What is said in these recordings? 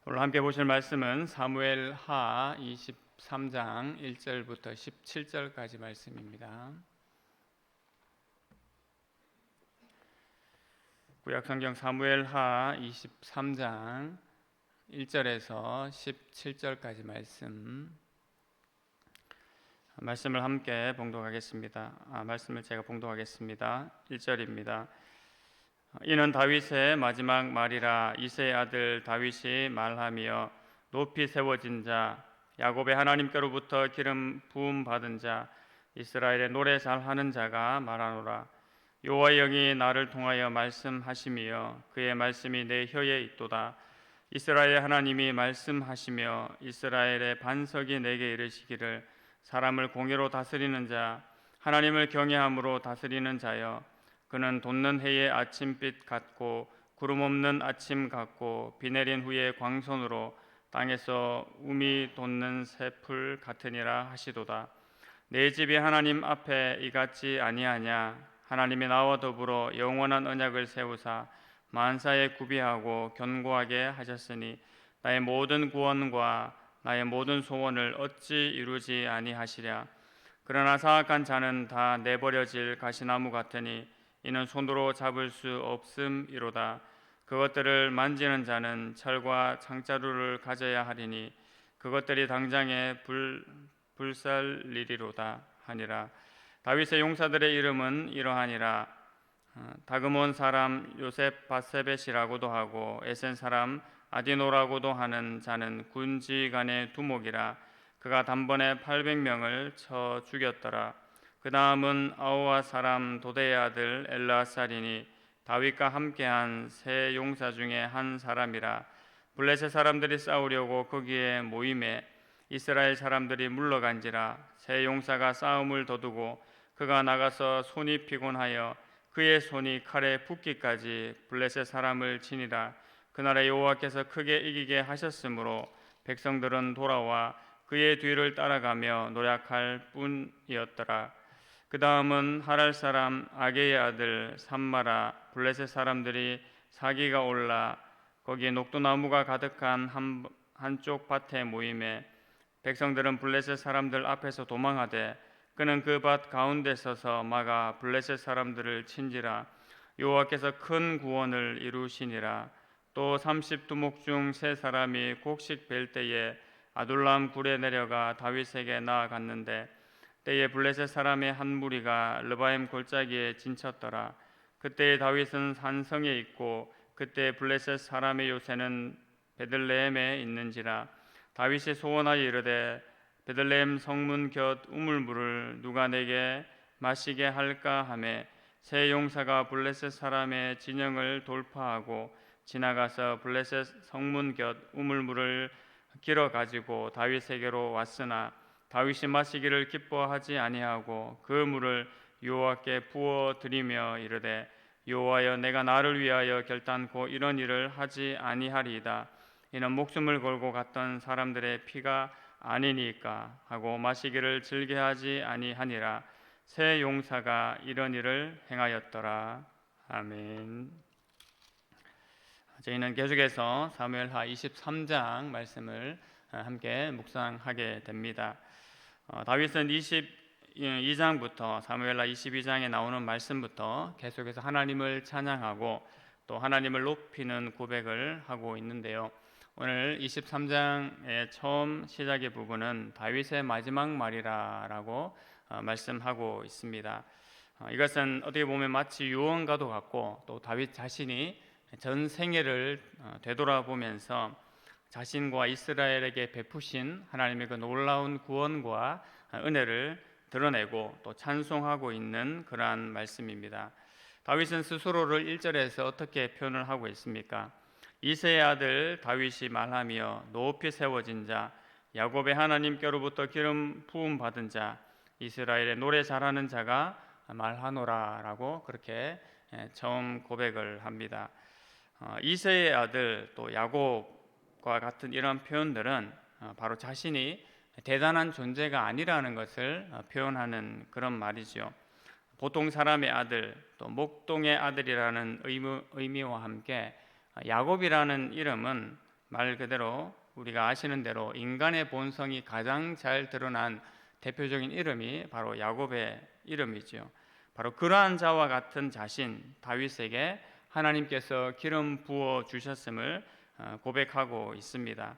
오늘 함께 보실 말씀은 사무엘하 23장 1절부터 17절까지 말씀입니다. 구약성경 사무엘하 23장 1절에서 17절까지 말씀을 함께 봉독하겠습니다. 말씀을 제가 봉독하겠습니다. 1절입니다. 이는 다윗의 마지막 말이라. 이새의 아들 다윗이 말하며 높이 세워진 자, 야곱의 하나님께로부터 기름 부음 받은 자, 이스라엘의 노래 잘하는 자가 말하노라. 여호와의 영이 나를 통하여 말씀하시며 그의 말씀이 내 혀에 있도다. 이스라엘의 하나님이 말씀하시며 이스라엘의 반석이 내게 이르시기를, 사람을 공의로 다스리는 자, 하나님을 경외함으로 다스리는 자여, 그는 돋는 해의 아침빛 같고 구름 없는 아침 같고 비 내린 후에 광선으로 땅에서 우미 돋는 새풀 같으니라 하시도다. 내 집이 하나님 앞에 이같지 아니하냐? 하나님이 나와 더불어 영원한 언약을 세우사 만사에 구비하고 견고하게 하셨으니 나의 모든 구원과 나의 모든 소원을 어찌 이루지 아니하시랴? 그러나 사악한 자는 다 내버려질 가시나무 같으니 이는 손으로 잡을 수 없음이로다. 그것들을 만지는 자는 철과 창자루를 가져야 하리니 그것들이 당장에 불살리리로다 하니라. 다윗의 용사들의 이름은 이러하니라. 다그몬 사람 요셉 바세벳이라고도 하고 에센 사람 아디노라고도 하는 자는 군지간의 두목이라. 그가 단번에 800명을 쳐 죽였더라. 그 다음은 아우아 사람 도대의 아들 엘르아살이니 다윗과 함께한 세 용사 중에 한 사람이라. 블레셋 사람들이 싸우려고 거기에 모임에 이스라엘 사람들이 물러간지라. 세 용사가 싸움을 도두고 그가 나가서 손이 피곤하여 그의 손이 칼에 붓기까지 블레셋 사람을 치니라. 그날에 여호와께서 크게 이기게 하셨으므로 백성들은 돌아와 그의 뒤를 따라가며 노력할 뿐이었더라. 그 다음은 하랄 사람 아게의 아들 삼마라. 블레셋 사람들이 사기가 올라 거기에 녹두나무가 가득한 한쪽 밭에 모임에 백성들은 블레셋 사람들 앞에서 도망하되 그는 그 밭 가운데 서서 막아 블레셋 사람들을 친지라. 여호와께서 큰 구원을 이루시니라. 또 30두목 중 세 사람이 곡식 벨 때에 아둘람 굴에 내려가 다윗에게 나아갔는데 때에 블레셋 사람의 한 무리가 르바임 골짜기에 진쳤더라. 그때 다윗은 산성에 있고 그때 블레셋 사람의 요새는 베들레헴에 있는지라. 다윗이 소원하여 이르되 베들레헴 성문 곁 우물물을 누가 내게 마시게 할까 하매 세 용사가 블레셋 사람의 진영을 돌파하고 지나가서 블레셋 성문 곁 우물물을 길어 가지고 다윗에게로 왔으나 다윗이 마시기를 기뻐하지 아니하고 그 물을 여호와께 부어 드리며 이르되 여호와여, 내가 나를 위하여 결단코 이런 일을 하지 아니하리이다. 이는 목숨을 걸고 갔던 사람들의 피가 아니니까 하고 마시기를 즐겨하지 아니하니라. 세 용사가 이런 일을 행하였더라. 아멘. 저희는 계속해서 사무엘하 23장 말씀을 함께 묵상하게 됩니다. 다윗은 22장부터 사무엘하 22장에 나오는 말씀부터 계속해서 하나님을 찬양하고 또 하나님을 높이는 고백을 하고 있는데요. 오늘 23장의 처음 시작의 부분은 다윗의 마지막 말이라고 말씀하고 있습니다. 이것은 어떻게 보면 마치 유언과도 같고 또 다윗 자신이 전 생애를 되돌아보면서 자신과 이스라엘에게 베푸신 하나님의 그 놀라운 구원과 은혜를 드러내고 또 찬송하고 있는 그러한 말씀입니다. 다윗은 스스로를 1절에서 어떻게 표현을 하고 있습니까? 이새의 아들 다윗이 말하며 높이 세워진 자, 야곱의 하나님께로부터 기름 부음 받은 자, 이스라엘의 노래 잘하는 자가 말하노라라고 그렇게 처음 고백을 합니다. 이새의 아들 또 야곱과 같은 이런 표현들은 바로 자신이 대단한 존재가 아니라는 것을 표현하는 그런 말이죠. 보통 사람의 아들 또 목동의 아들이라는 의미와 함께 야곱이라는 이름은 말 그대로 우리가 아시는 대로 인간의 본성이 가장 잘 드러난 대표적인 이름이 바로 야곱의 이름이지요. 바로 그러한 자와 같은 자신 다윗에게 하나님께서 기름 부어 주셨음을 고백하고 있습니다.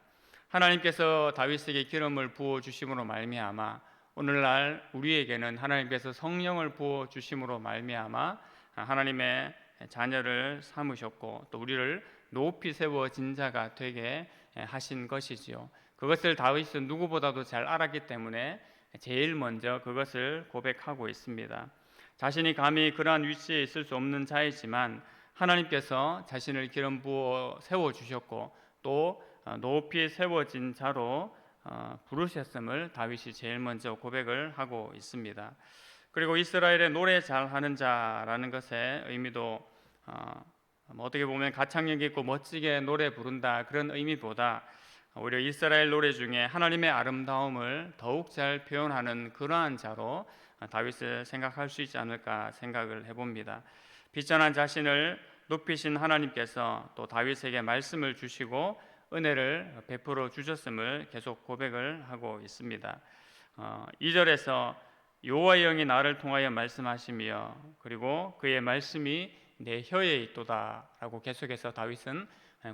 하나님께서 다윗에게 기름을 부어 주심으로 말미암아 오늘날 우리에게는 하나님께서 성령을 부어 주심으로 말미암아 하나님의 자녀를 삼으셨고 또 우리를 높이 세워진 자가 되게 하신 것이지요. 그것을 다윗은 누구보다도 잘 알았기 때문에 제일 먼저 그것을 고백하고 있습니다. 자신이 감히 그러한 위치에 있을 수 없는 자이지만 하나님께서 자신을 기름 부어 세워주셨고 또 높이 세워진 자로 부르셨음을 다윗이 제일 먼저 고백을 하고 있습니다. 그리고 이스라엘의 노래 잘하는 자라는 것의 의미도 어떻게 보면 가창력 있고 멋지게 노래 부른다 그런 의미보다 오히려 이스라엘 노래 중에 하나님의 아름다움을 더욱 잘 표현하는 그러한 자로 다윗을 생각할 수 있지 않을까 생각을 해봅니다. 비천한 자신을 높이신 하나님께서 또 다윗에게 말씀을 주시고 은혜를 베풀어 주셨음을 계속 고백을 하고 있습니다. 2절에서 여호와의 영이 나를 통하여 말씀하시며 그리고 그의 말씀이 내 혀에 있도다 라고 계속해서 다윗은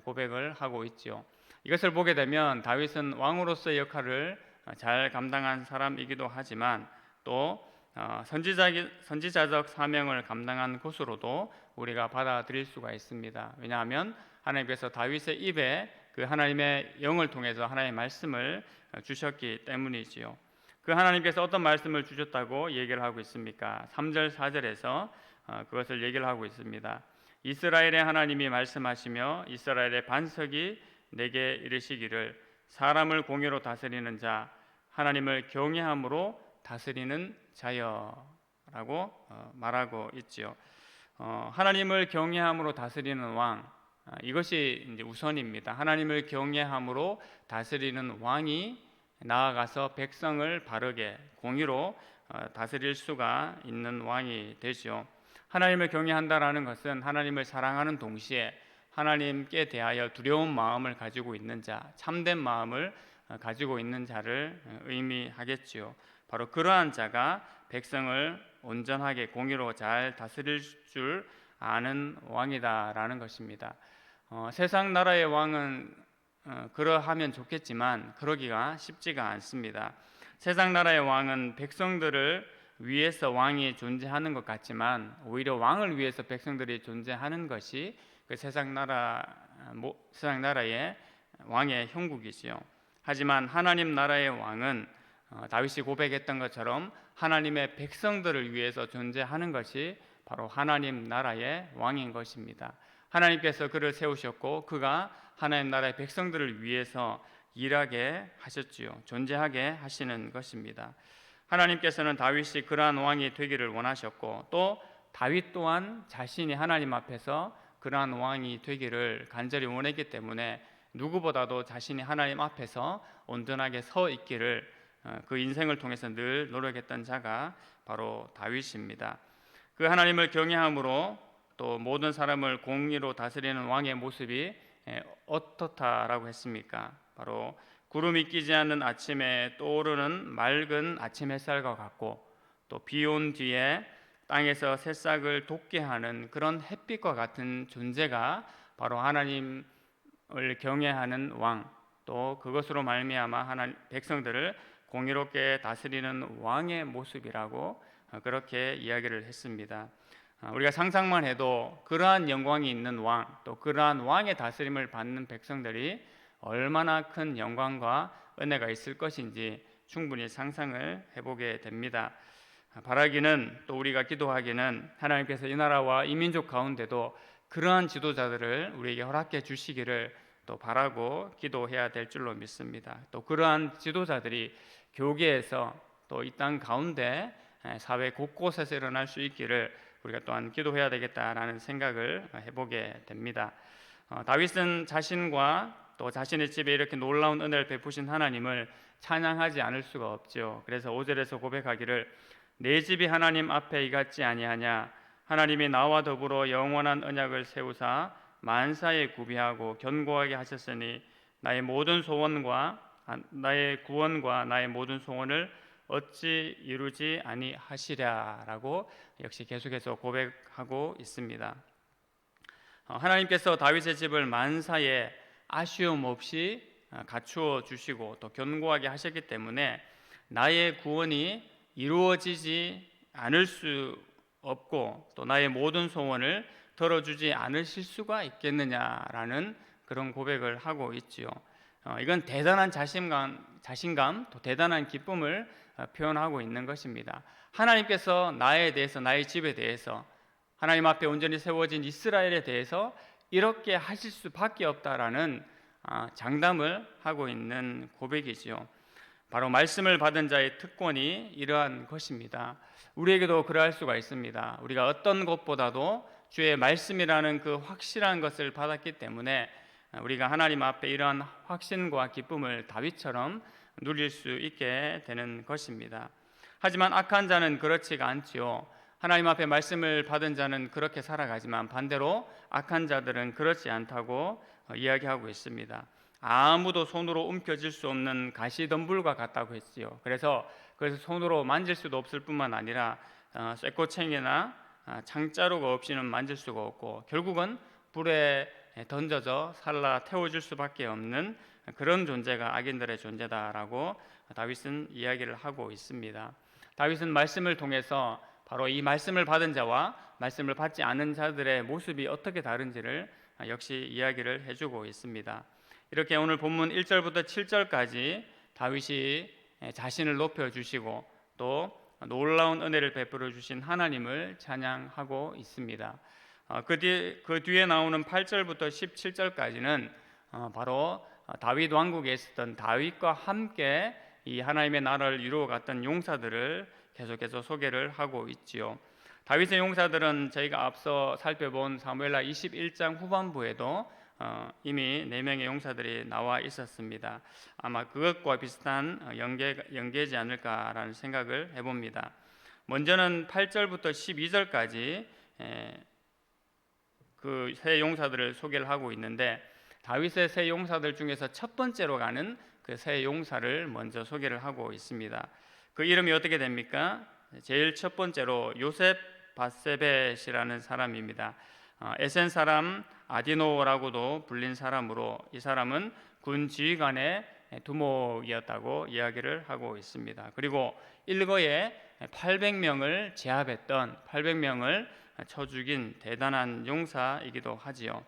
고백을 하고 있죠. 이것을 보게 되면 다윗은 왕으로서의 역할을 잘 감당한 사람이기도 하지만 또 선지자적 사명을 감당한 것으로도 우리가 받아들일 수가 있습니다. 왜냐하면 하나님께서 다윗의 입에 그 하나님의 영을 통해서 하나님의 말씀을 주셨기 때문이지요. 그 하나님께서 어떤 말씀을 주셨다고 얘기를 하고 있습니까? 3절 4절에서 그것을 얘기를 하고 있습니다. 이스라엘의 하나님이 말씀하시며 이스라엘의 반석이 내게 이르시기를 사람을 공의로 다스리는 자 하나님을 경외함으로 다스리는 자여라고 말하고 있지요. 하나님을 경외함으로 다스리는 왕 이것이 이제 우선입니다. 하나님을 경외함으로 다스리는 왕이 나아가서 백성을 바르게 공의로 다스릴 수가 있는 왕이 되죠. 하나님을 경외한다라는 것은 하나님을 사랑하는 동시에 하나님께 대하여 두려운 마음을 가지고 있는 자, 참된 마음을 가지고 있는 자를 의미하겠지요. 바로 그러한 자가 백성을 온전하게 공의로 잘 다스릴 줄 아는 왕이다라는 것입니다. 세상 나라의 왕은 그러하면 좋겠지만 그러기가 쉽지가 않습니다. 세상 나라의 왕은 백성들을 위해서 왕이 존재하는 것 같지만 오히려 왕을 위해서 백성들이 존재하는 것이 그 세상 나라의 왕의 형국이지요. 하지만 하나님 나라의 왕은 다윗이 고백했던 것처럼 하나님의 백성들을 위해서 존재하는 것이 바로 하나님 나라의 왕인 것입니다. 하나님께서 그를 세우셨고 그가 하나님 나라의 백성들을 위해서 일하게 하셨지요. 존재하게 하시는 것입니다. 하나님께서는 다윗이 그러한 왕이 되기를 원하셨고 또 다윗 또한 자신이 하나님 앞에서 그러한 왕이 되기를 간절히 원했기 때문에 누구보다도 자신이 하나님 앞에서 온전하게 서 있기를 그 인생을 통해서 늘 노력했던 자가 바로 다윗입니다. 그 하나님을 경외함으로 또 모든 사람을 공의로 다스리는 왕의 모습이 어떻다라고 했습니까? 바로 구름이 끼지 않는 아침에 떠오르는 맑은 아침 햇살과 같고 또 비 온 뒤에 땅에서 새싹을 돋게 하는 그런 햇빛과 같은 존재가 바로 하나님을 경외하는 왕, 또 그것으로 말미암아 하나님 백성들을 공의롭게 다스리는 왕의 모습이라고 그렇게 이야기를 했습니다. 우리가 상상만 해도 그러한 영광이 있는 왕, 또 그러한 왕의 다스림을 받는 백성들이 얼마나 큰 영광과 은혜가 있을 것인지 충분히 상상을 해보게 됩니다. 바라기는 또 우리가 기도하기는 하나님께서 이 나라와 이 민족 가운데도 그러한 지도자들을 우리에게 허락해 주시기를 또 바라고 기도해야 될 줄로 믿습니다. 또 그러한 지도자들이 교계에서 또 이 땅 가운데 사회 곳곳에서 일어날 수 있기를 우리가 또한 기도해야 되겠다라는 생각을 해보게 됩니다. 다윗은 자신과 또 자신의 집에 이렇게 놀라운 은혜를 베푸신 하나님을 찬양하지 않을 수가 없죠. 그래서 5절에서 고백하기를 내 집이 하나님 앞에 이같지 아니하냐 하나님이 나와 더불어 영원한 언약을 세우사 만사에 구비하고 견고하게 하셨으니 나의 모든 소원과 나의 구원과 나의 모든 소원을 어찌 이루지 아니하시랴라고 역시 계속해서 고백하고 있습니다. 하나님께서 다윗의 집을 만사에 아쉬움 없이 갖추어 주시고 또 견고하게 하셨기 때문에 나의 구원이 이루어지지 않을 수 없고 또 나의 모든 소원을 들어주지 않으실 수가 있겠느냐라는 그런 고백을 하고 있지요. 이건 대단한 자신감, 또 대단한 기쁨을 표현하고 있는 것입니다. 하나님께서 나에 대해서, 나의 집에 대해서, 하나님 앞에 온전히 세워진 이스라엘에 대해서 이렇게 하실 수밖에 없다라는 장담을 하고 있는 고백이지요. 바로 말씀을 받은 자의 특권이 이러한 것입니다. 우리에게도 그러할 수가 있습니다. 우리가 어떤 것보다도 주의 말씀이라는 그 확실한 것을 받았기 때문에 우리가 하나님 앞에 이러한 확신과 기쁨을 다윗처럼 누릴 수 있게 되는 것입니다. 하지만 악한 자는 그렇지가 않지요. 하나님 앞에 말씀을 받은 자는 그렇게 살아가지만 반대로 악한 자들은 그렇지 않다고 이야기하고 있습니다. 아무도 손으로 움켜쥘 수 없는 가시덤불과 같다고 했지요. 그래서 손으로 만질 수도 없을 뿐만 아니라 쇠꼬챙이나 창자루가 없이는 만질 수가 없고 결국은 불에 던져져 살라 태워줄 수밖에 없는 그런 존재가 악인들의 존재다라고 다윗은 이야기를 하고 있습니다. 다윗은 말씀을 통해서 바로 이 말씀을 받은 자와 말씀을 받지 않은 자들의 모습이 어떻게 다른지를 역시 이야기를 해주고 있습니다. 이렇게 오늘 본문 1절부터 7절까지 다윗이 자신을 높여주시고 또 놀라운 은혜를 베풀어 주신 하나님을 찬양하고 있습니다. 그 뒤에 나오는 8절부터 17절까지는 바로 다윗 왕국에 있었던 다윗과 함께 이 하나님의 나라를 이루어갔던 용사들을 계속해서 소개를 하고 있지요. 다윗의 용사들은 저희가 앞서 살펴본 사무엘하 21장 후반부에도 이미 4명의 용사들이 나와 있었습니다. 아마 그것과 비슷한 연계지 않을까라는 생각을 해봅니다. 먼저는 8절부터 12절까지 그 세 용사들을 소개를 하고 있는데 다윗의 세 용사들 중에서 첫 번째로 가는 그 세 용사를 먼저 소개를 하고 있습니다. 그 이름이 어떻게 됩니까? 제일 첫 번째로 요셉 바세벳이라는 사람입니다. 에센 사람 아디노라고도 불린 사람으로 이 사람은 군 지휘관의 두목이었다고 이야기를 하고 있습니다. 그리고 일거에 800명을 제압했던 800명을 쳐 죽인 대단한 용사이기도 하지요.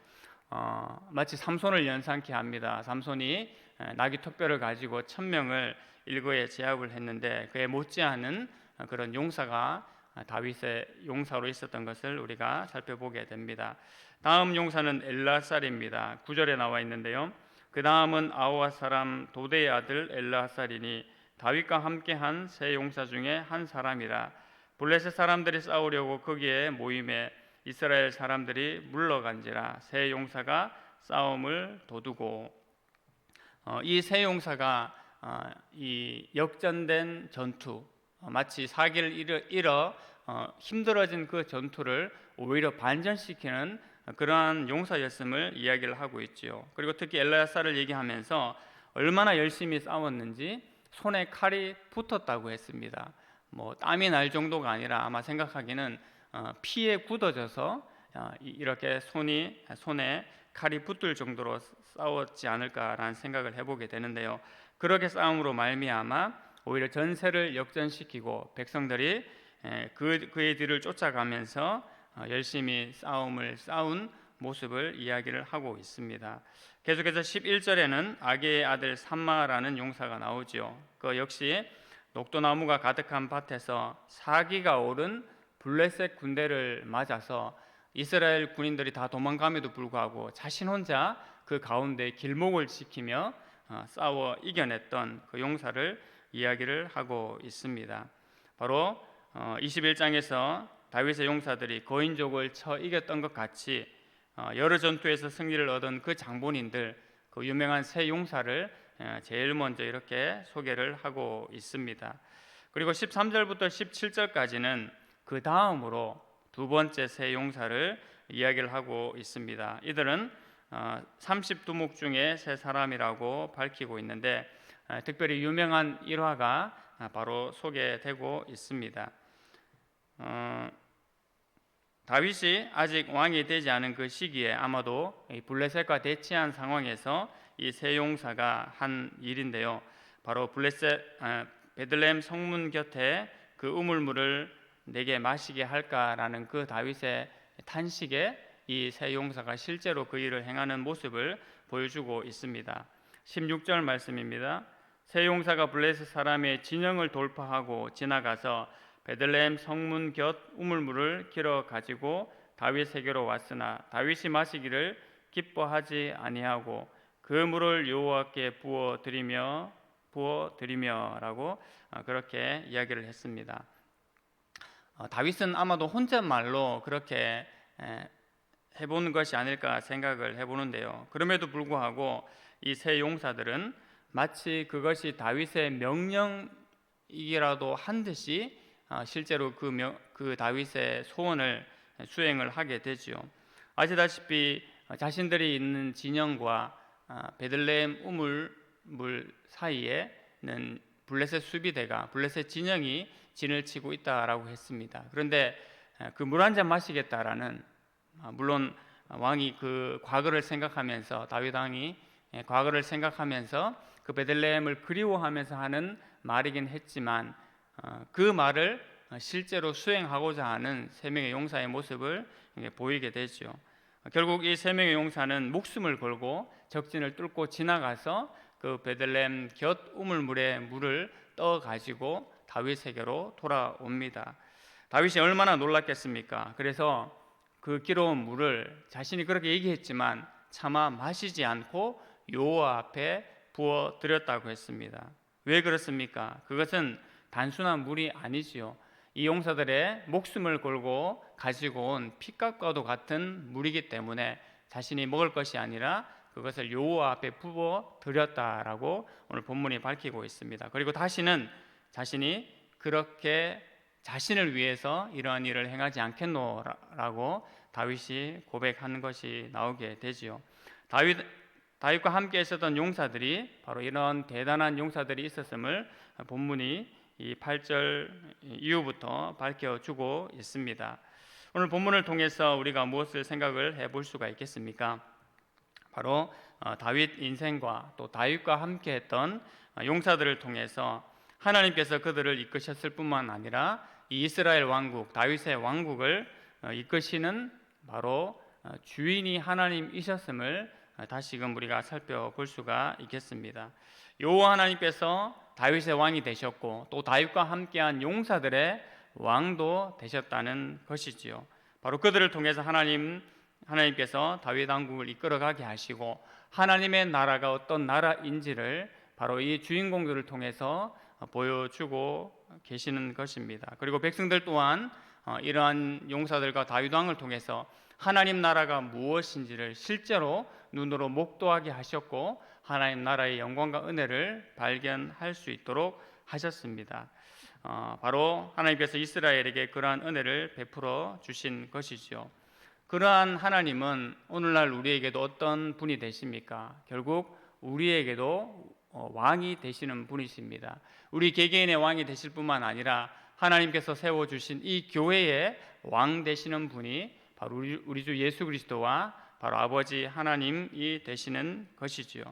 마치 삼손을 연상케 합니다. 삼손이 나귀 턱뼈를 가지고 1000명을 일거에 제압을 했는데 그에 못지않은 그런 용사가 다윗의 용사로 있었던 것을 우리가 살펴보게 됩니다. 다음 용사는 엘라살입니다. 9절에 나와 있는데요. 그 다음은 아호와 사람 도대의 아들 엘라살이니 다윗과 함께한 세 용사 중에 한 사람이라. 블레셋 사람들이 싸우려고 거기에 모임에 이스라엘 사람들이 물러간지라. 세 용사가 싸움을 도두고 이 세 용사가 이 역전된 전투 마치 사기를 잃어 힘들어진 그 전투를 오히려 반전시키는 그러한 용사였음을 이야기를 하고 있지요. 그리고 특히 엘라살을 얘기하면서 얼마나 열심히 싸웠는지 손에 칼이 붙었다고 했습니다. 땀이 날 정도가 아니라 아마 생각하기는 피에 굳어져서 이렇게 손에 칼이 붙을 정도로 싸웠지 않을까라는 생각을 해보게 되는데요. 그렇게 싸움으로 말미암아 오히려 전세를 역전시키고 백성들이 그의 뒤를 쫓아가면서 열심히 싸운 모습을 이야기를 하고 있습니다. 계속해서 11절에는 아게의 아들 삼마라는 용사가 나오지요. 그 역시 녹도나무가 가득한 밭에서 사기가 오른 블레셋 군대를 맞아서 이스라엘 군인들이 다 도망감에도 불구하고 자신 혼자 그 가운데 길목을 지키며 싸워 이겨냈던 그 용사를 이야기를 하고 있습니다. 바로 21장에서 다윗의 용사들이 거인족을 쳐 이겼던 것 같이 여러 전투에서 승리를 얻은 그 장본인들, 그 유명한 세 용사를 제일 먼저 이렇게 소개를 하고 있습니다. 그리고 13절부터 17절까지는 그 다음으로 두 번째 세 용사를 이야기를 하고 있습니다. 이들은 30두목 중에 세 사람이라고 밝히고 있는데 특별히 유명한 일화가 바로 소개되고 있습니다. 다윗이 아직 왕이 되지 않은 그 시기에 아마도 블레셋과 대치한 상황에서 이 세 용사가 한 일인데요. 바로 베들레헴 성문 곁에 그 우물물을 내게 마시게 할까라는 그 다윗의 탄식에 이 세 용사가 실제로 그 일을 행하는 모습을 보여주고 있습니다. 16절 말씀입니다. 세 용사가 블레셋 사람의 진영을 돌파하고 지나가서 베들레헴 성문 곁 우물물을 길어 가지고 다윗에게로 왔으나 다윗이 마시기를 기뻐하지 아니하고 그 물을 여호와께 부어 드리며라고 그렇게 이야기를 했습니다. 다윗은 아마도 혼잣말로 그렇게 해보는 것이 아닐까 생각을 해보는데요. 그럼에도 불구하고 이 세 용사들은 마치 그것이 다윗의 명령이라도 한 듯이 실제로 그 다윗의 소원을 수행을 하게 되지요. 아시다시피 자신들이 있는 진영과 베들레헴 우물물 사이에는 블레셋 수비대가 블레셋 진영이 진을 치고 있다라고 했습니다. 그런데 그 물 한 잔 마시겠다라는, 물론 왕이 그 과거를 생각하면서, 다윗 왕이 과거를 생각하면서 그 베들레헴을 그리워하면서 하는 말이긴 했지만 그 말을 실제로 수행하고자 하는 세 명의 용사의 모습을 보이게 되죠. 결국 이 세 명의 용사는 목숨을 걸고 적진을 뚫고 지나가서 그 베들레헴 곁 우물물에 물을 떠 가지고 다윗에게로 돌아옵니다. 다윗이 얼마나 놀랐겠습니까? 그래서 그 길어온 물을 자신이 그렇게 얘기했지만 차마 마시지 않고 여호와 앞에 부어 드렸다고 했습니다. 왜 그렇습니까? 그것은 단순한 물이 아니지요. 이 용사들의 목숨을 걸고 가지고 온 피값과도 같은 물이기 때문에 자신이 먹을 것이 아니라 그것을 여호와 앞에 부어 드렸다라고 오늘 본문이 밝히고 있습니다. 그리고 다시는 자신이 그렇게 자신을 위해서 이러한 일을 행하지 않겠노라고 다윗이 고백하는 것이 나오게 되지요. 다윗과 함께 있었던 용사들이 바로 이런 대단한 용사들이 있었음을 본문이 이 8절 이후부터 밝혀주고 있습니다. 오늘 본문을 통해서 우리가 무엇을 생각을 해볼 수가 있겠습니까? 바로 다윗 인생과 또 다윗과 함께 했던 용사들을 통해서 하나님께서 그들을 이끄셨을 뿐만 아니라 이 이스라엘 왕국, 다윗의 왕국을 이끄시는 바로 주인이 하나님이셨음을 다시금 우리가 살펴볼 수가 있겠습니다. 여호와 하나님께서 다윗의 왕이 되셨고 또 다윗과 함께한 용사들의 왕도 되셨다는 것이지요. 바로 그들을 통해서 하나님께서 다윗 왕국을 이끌어가게 하시고 하나님의 나라가 어떤 나라인지를 바로 이 주인공들을 통해서 보여주고 계시는 것입니다. 그리고 백성들 또한 이러한 용사들과 다윗 왕을 통해서 하나님 나라가 무엇인지를 실제로 눈으로 목도하게 하셨고 하나님 나라의 영광과 은혜를 발견할 수 있도록 하셨습니다. 바로 하나님께서 이스라엘에게 그러한 은혜를 베풀어 주신 것이죠. 그러한 하나님은 오늘날 우리에게도 어떤 분이 되십니까? 결국 우리에게도 왕이 되시는 분이십니다. 우리 개개인의 왕이 되실 뿐만 아니라 하나님께서 세워주신 이 교회의 왕 되시는 분이 바로 우리 주 예수 그리스도와 바로 아버지 하나님이 되시는 것이지요.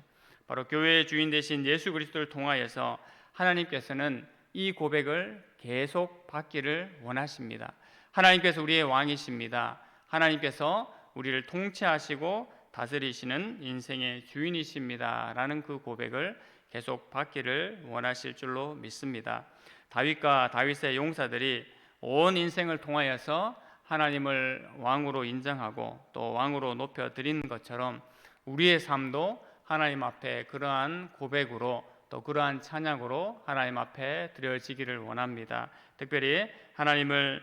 바로 교회의 주인 되신 예수 그리스도를 통하여서 하나님께서는 이 고백을 계속 받기를 원하십니다. 하나님께서 우리의 왕이십니다. 하나님께서 우리를 통치하시고 다스리시는 인생의 주인이십니다 라는 그 고백을 계속 받기를 원하실 줄로 믿습니다. 다윗과 다윗의 용사들이 온 인생을 통하여서 하나님을 왕으로 인정하고 또 왕으로 높여드리는 것처럼 우리의 삶도 하나님 앞에 그러한 고백으로 또 그러한 찬양으로 하나님 앞에 드려지기를 원합니다. 특별히 하나님을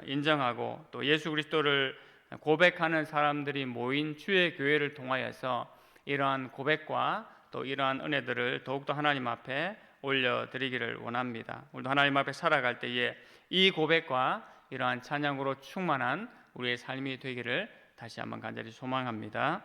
인정하고 또 예수 그리스도를 고백하는 사람들이 모인 주의 교회를 통하여서 이러한 고백과 또 이러한 은혜들을 더욱더 하나님 앞에 올려드리기를 원합니다. 오늘도 하나님 앞에 살아갈 때에 이 고백과 이러한 찬양으로 충만한 우리의 삶이 되기를 다시 한번 간절히 소망합니다.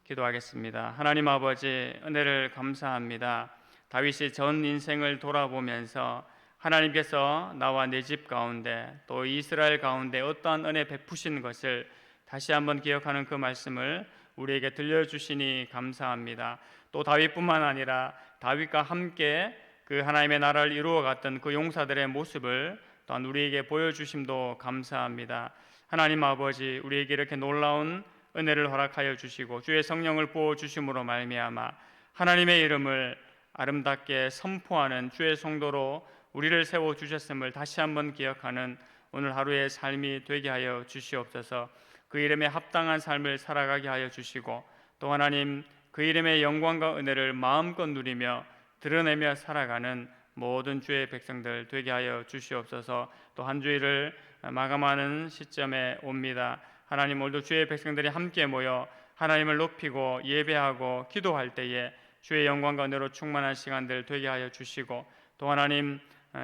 기도하겠습니다. 하나님 아버지, 은혜를 감사합니다. 다윗이 전 인생을 돌아보면서 하나님께서 나와 내 집 가운데 또 이스라엘 가운데 어떠한 은혜 베푸신 것을 다시 한번 기억하는 그 말씀을 우리에게 들려주시니 감사합니다. 또 다윗뿐만 아니라 다윗과 함께 그 하나님의 나라를 이루어갔던 그 용사들의 모습을 또한 우리에게 보여주심도 감사합니다. 하나님 아버지, 우리에게 이렇게 놀라운 은혜를 허락하여 주시고 주의 성령을 부어 주심으로 말미암아 하나님의 이름을 아름답게 선포하는 주의 성도로 우리를 세워 주셨음을 다시 한번 기억하는 오늘 하루의 삶이 되게 하여 주시옵소서. 그 이름에 합당한 삶을 살아가게 하여 주시고 또 하나님 그 이름의 영광과 은혜를 마음껏 누리며 드러내며 살아가는 모든 주의 백성들 되게 하여 주시옵소서. 또 한 주일을 마감하는 시점에 옵니다. 하나님, 오늘도 주의 백성들이 함께 모여 하나님을 높이고 예배하고 기도할 때에 주의 영광과 은혜로 충만한 시간들 되게 하여 주시고 또 하나님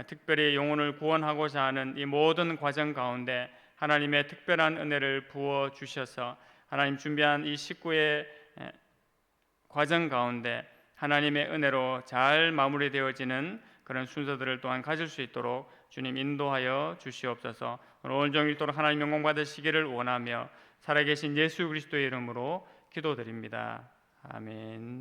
특별히 영혼을 구원하고자 하는 이 모든 과정 가운데 하나님의 특별한 은혜를 부어 주셔서 하나님 준비한 이 식구의 과정 가운데 하나님의 은혜로 잘 마무리되어지는 그런 순서들을 또한 가질 수 있도록 주님 인도하여 주시옵소서. 오늘 온종일 도록 하나님 영광 받으시기를 원하며 살아계신 예수 그리스도의 이름으로 기도드립니다. 아멘.